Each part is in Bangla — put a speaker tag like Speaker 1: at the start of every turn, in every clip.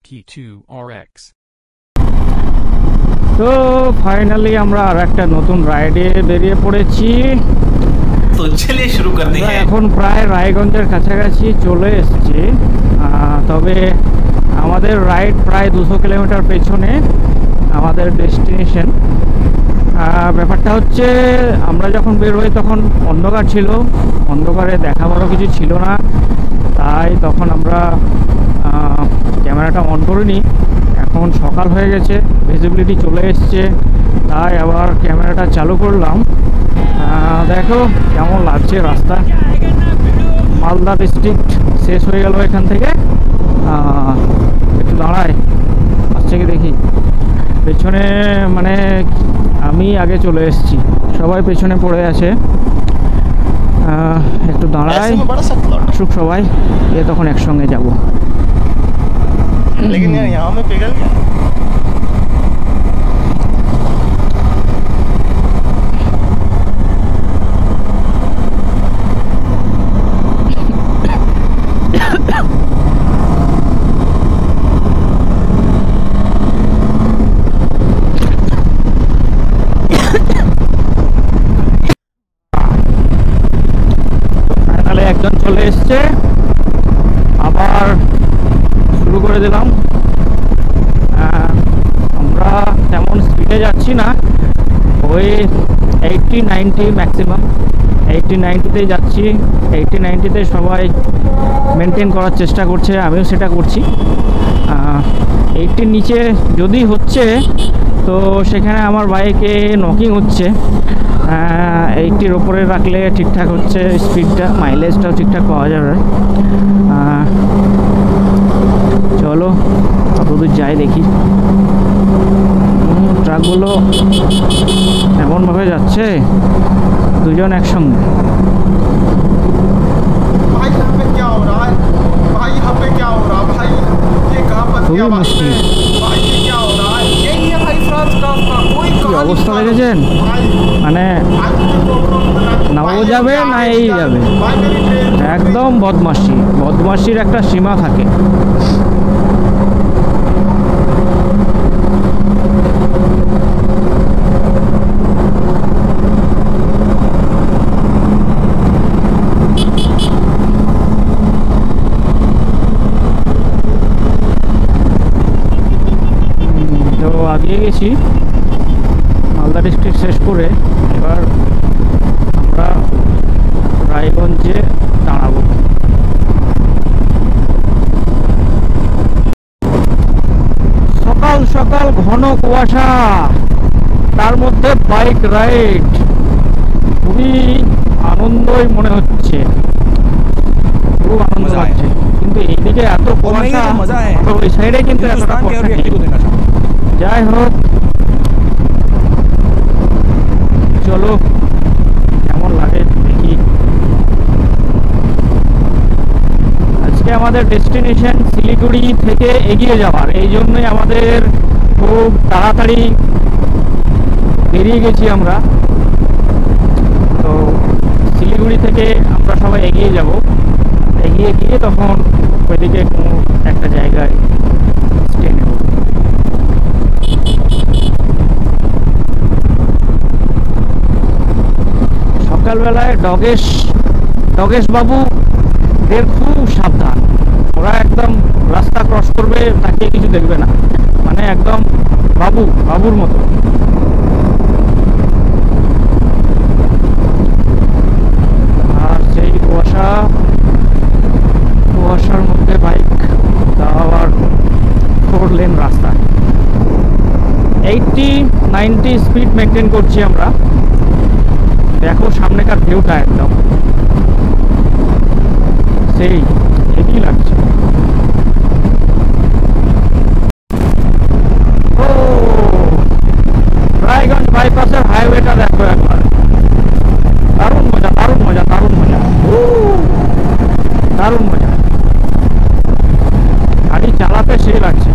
Speaker 1: P2RX।
Speaker 2: তো ফাইনালি আমরা আর একটা নতুন রাইডে বেরিয়ে পড়েছি।
Speaker 3: তো চলিয়ে শুরু করতে হ্যাঁ।
Speaker 2: এখন প্রায় রায়গঞ্জের কাছাকাছি চলে এসেছি, তবে আমাদের রাইড প্রায় 200 কিলোমিটার পেছনে আমাদের ডেস্টিনেশন। ব্যাপারটা হচ্ছে আমরা যখন বের হই তখন অন্ধকার ছিল, অন্ধকারে দেখা বড় কিছু ছিল না, তাই তখন আমরা ক্যামেরাটা অন করিনি। এখন সকাল হয়ে গেছে, ভিজিবিলিটি চলে এসছে, তাই আবার ক্যামেরাটা চালু করলাম। দেখো কেমন লাগছে রাস্তা। মালদা ডিস্ট্রিক্ট শেষ হয়ে গেল এখান থেকে। একটু দাঁড়ায়, আসছে কি দেখি। পেছনে মানে আমি আগে চলে এসেছি, সবাই পেছনে পড়ে আছে। একটু দাঁড়ায়, আসুক সবাই, এ তখন একসঙ্গে যাব।
Speaker 4: लेकिन यार यहाँ में पिघल गया।
Speaker 2: ফাইনালি একজন চলে এসছে, আবার শুরু করে দিলাম। আমরা তেমন স্পিডে যাচ্ছি না, ওই 80-90 ম্যাক্সিমাম, 80-90তেই যাচ্ছি। 80-90তে সবাই মেনটেন করার চেষ্টা করছে, আমিও সেটা করছি। 80-র নিচে যদি হচ্ছে তো সেখানে আমার বাইকে নকিং হচ্ছে। 80-র ওপরে রাখলে ঠিকঠাক হচ্ছে, স্পিডটা মাইলেজটাও ঠিকঠাক পাওয়া যাবে। চলো কতদূর যাই দেখি। ট্রাকগুলো এমনভাবে যাচ্ছে, দুজন একসঙ্গে। খুবই মুশকিল। কি অবস্থা দেখেছেন, মানে নাও যাবে না এই যাবে, একদম বদমাশি। বদমাশির একটা সীমা থাকে। তো আগিয়ে গেছি, মালদা ডিস্ট্রিক্ট শেষ করে এবার আমরা রায়গঞ্জে দাঁড়াবো। সকাল সকাল ঘন কুয়াশা, তার মধ্যে বাইক রাইড, খুবই আনন্দই মনে হচ্ছে, খুব আনন্দ লাগছে। কিন্তু এইদিকে এত কুয়াশা, ওই সাইডে কিন্তু এতটা কুয়াশা নেই। যাই হোক, চলো কেমন লাগে দেখি। আজকে আমাদের ডেস্টিনেশন শিলিগুড়ি থেকে এগিয়ে যাওয়ার, এই জন্যই আমাদের খুব তাড়াতাড়ি বেরিয়ে গেছি আমরা। তো শিলিগুড়ি থেকে আমরা সবাই এগিয়ে যাব, এগিয়ে গিয়ে তখন ওইদিকে কোনো একটা জায়গায় স্টে নেব। সকালবেলায় ডগেশ বাবুদের খুব সাবধান, ওরা একদম রাস্তা ক্রস করবে তাকিয়ে কিছু দেখবে না, মানে একদম বাবুর মতো। আর সেই কুয়াশার মধ্যে বাইক, তাও আবার 4 লেন রাস্তা। 80-90 স্পিড মেনটেন করছি আমরা। দেখো সামনেকার ভিউটা একদম সেই হেভি লাগছে। ও রায়গঞ্জ বাইপাসের হাইওয়েটা দেখো একবার, দারুণ মজা, দারুণ মজা, দারুণ মজা, দারুণ মজা। গাড়ি চালাতে সেই লাগছে।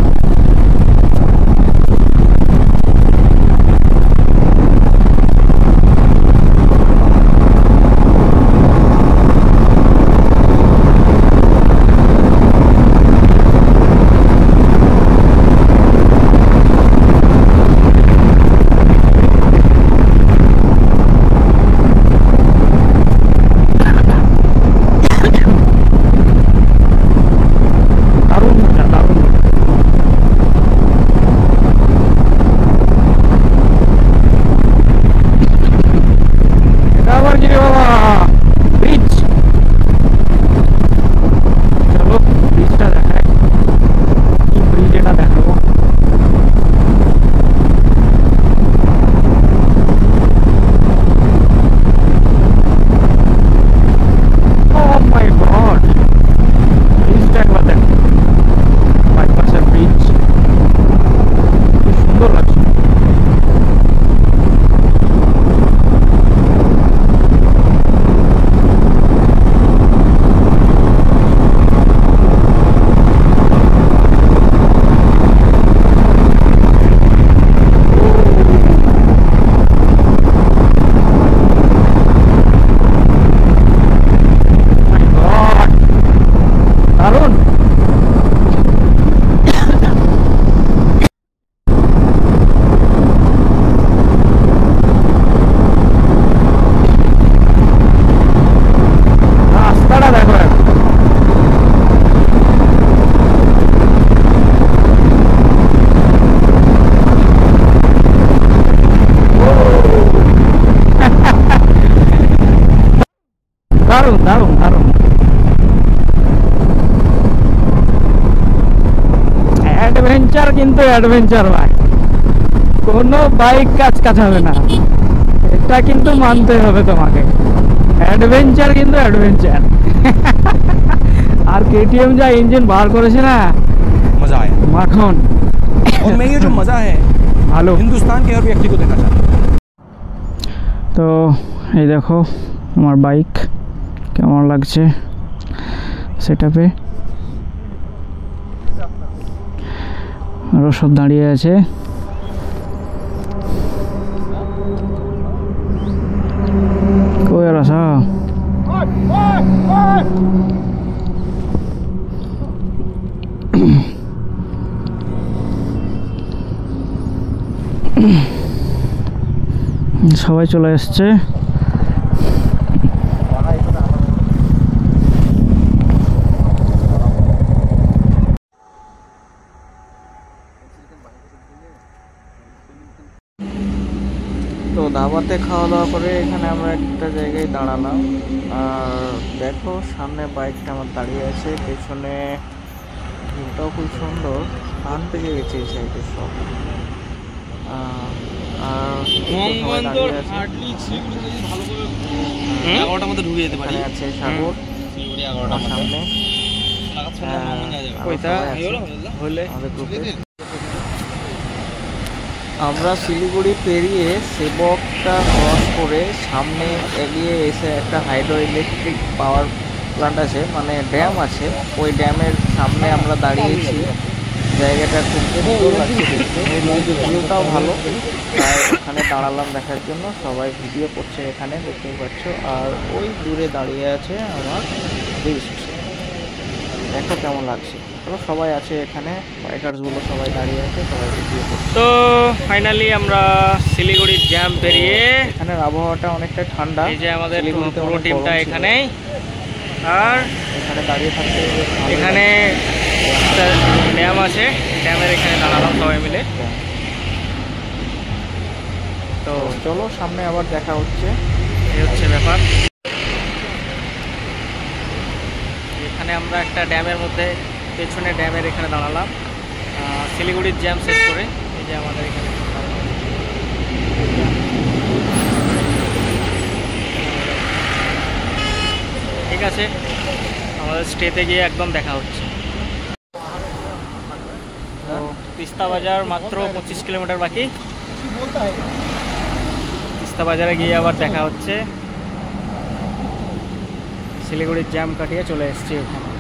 Speaker 2: অ্যাডভেঞ্চার কিন্তু অ্যাডভেঞ্চার ভাই, কোনো বাইক কাজ কাটাবে না, এটা কিন্তু মানতে হবে তোমাকে। অ্যাডভেঞ্চার কিন্তু অ্যাডভেঞ্চার। আর কেটিএম যা ইঞ্জিন বার করেছে না,
Speaker 1: मजा आया।
Speaker 2: মাখন।
Speaker 1: और मैं ये जो मजा है
Speaker 2: ভালো।
Speaker 1: हिंदुस्तान के हर व्यक्ति को देना चाहता हूँ।
Speaker 2: তো এই দেখো আমার বাইক কেমন লাগছে সেটআপে, আরও সব দাঁড়িয়ে আছে। কই আর আসা সবাই চলে এসছে। তো ধাবাতে খাওয়া দাওয়া করে এখানে আমরা একটা জায়গায় দাঁড়ালাম। আর দেখো সামনে বাইকটা আমার দাঁড়িয়ে আছে, পেছনে ভিউটাও খুব সুন্দর, টান পেকে গেছে এই সাইডে সব। আর আছে সাগর আমার সামনে, আমরা শিলিগুড়ি পেরিয়ে সেবকটা ক্রস করে সামনে এগিয়ে এসে একটা হাইড্রো ইলেকট্রিক পাওয়ার প্ল্যান্ট আছে, মানে ড্যাম আছে, ওই ড্যামের সামনে আমরা দাঁড়িয়েছি। জায়গাটা খুব সুন্দর লাগছে দেখতে, ভিউটাও ভালো, তাই ওখানে দাঁড়ালাম দেখার জন্য। সবাই ভিডিও করছে এখানে, দেখতেই পাচ্ছ। আর ওই দূরে দাঁড়িয়ে আছে আমার লিস্ট, দেখো কেমন লাগছে। সবাই আছে এখানে, বাইকার্সগুলো সবাই দাঁড়িয়ে আছে, সবাই ভিডিও করছে। তো ফাইনালি আমরা শিলিগুড়ির জ্যাম পেরিয়ে, এখানের আবহাওয়াটা অনেকটা ঠান্ডা, এই যে আমাদের পুরো টিমটা এখানেই। আর এখানে দাঁড়িয়ে থাকতে, এখানে একটা ড্যাম আছে, ড্যামের এখানে দাঁড়ালাম সবাই মিলে। তো চলো সামনে আবার দেখা হচ্ছে, এই হচ্ছে ব্যাপার। এখানে আমরা একটা ড্যামের মধ্যে, পেছনে ড্যামের এখানে দাঁড়ালাম শিলিগুড়ির জ্যাম শেষ করে। এই যে আমাদের এখানে ঠিক আছে, আমাদের স্টেতে গিয়ে একদম দেখা হচ্ছে। তো তিস্তা বাজার মাত্র 25 কিলোমিটার বাকি, তিস্তা বাজারে গিয়ে আবার দেখা হচ্ছে। শিলিগুড়ির জ্যাম কাটিয়ে চলে এসেছি এখানে।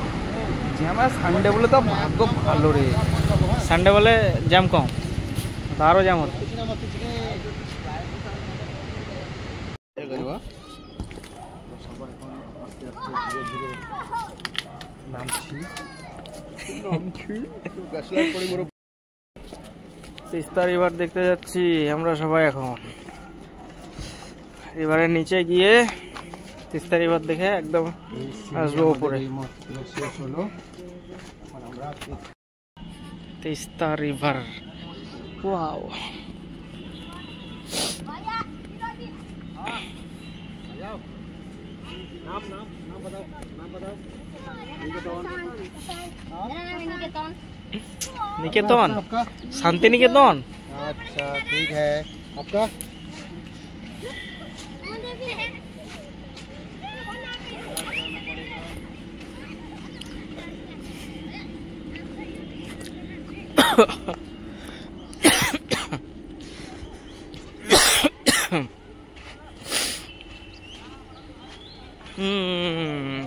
Speaker 1: সানডে বলে তো ভাগ্য ভালো রে,
Speaker 2: সানডে বলে জ্যাম কম, আরও জ্যাম হতো। তিস্তা রিভার দেখতে যাচ্ছি আমরা সবাই এখন। রিভারের নিচে গিয়ে তিস্তা রিভার দেখে একদম আসবো উপরে। Teesta river, wow. Niketan, Shantiniketan.
Speaker 1: अच्छा ठीक है, आपका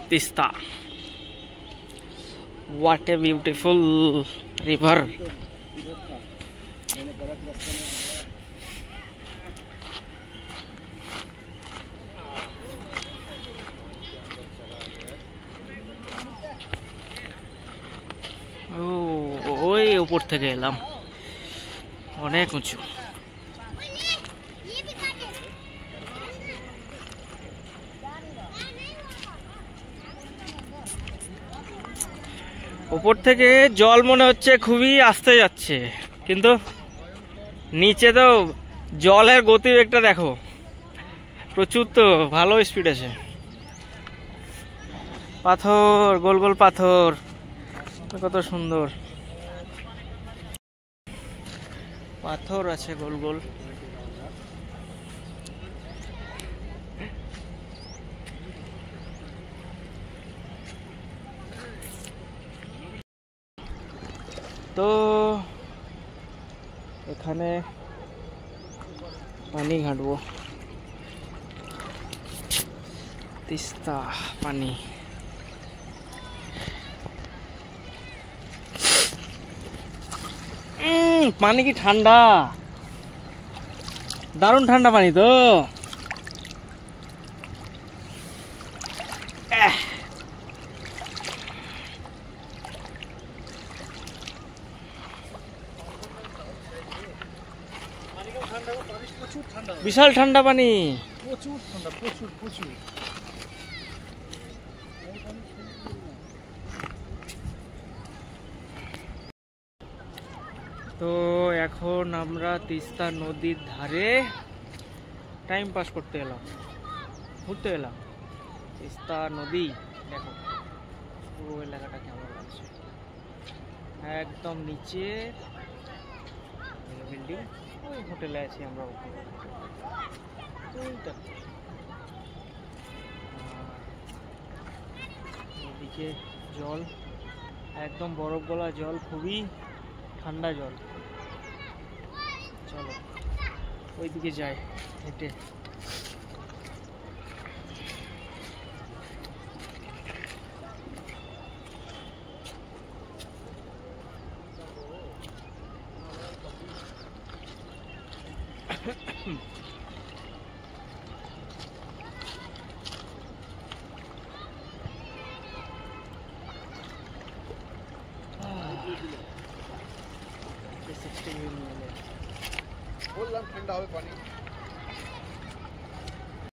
Speaker 1: Tista, what a beautiful river. ওই উপর থেকে এলাম, অনেক উঁচু। উপর থেকে জল মনে হচ্ছে খুবই আস্তে যাচ্ছে, কিন্তু নিচে তো জলের গতিবেগটা দেখো, প্রচুর, তো ভালো স্পিড আছে। পাথর, গোল গোল পাথর, কত সুন্দর। পাথর আছে গোল গোল। তো এখানে পানি ঘাটবো, তিস্তা পানি। পানি কি ঠান্ডা, দারুণ ঠান্ডা পানি তো। বিশাল ঠান্ডা পানি,
Speaker 2: প্রচুর ঠান্ডা, প্রচুর প্রচুর।
Speaker 1: তো এখন আমরা তিস্তা নদীর ধারে টাইম পাস করতে এলাম, ঘুরতে এলাম। তিস্তা নদী দেখো পুরো এলাকাটা কেমন লাগছে, একদম নিচে বিল্ডিং। ওই হোটেলে আছি আমরা, এদিকে জল একদম বরফ গলা জল, খুবই ঠান্ডা জল। চলো ওইদিকে যাই হেঁটে।
Speaker 2: বললাম ঠান্ডা হবে পানি।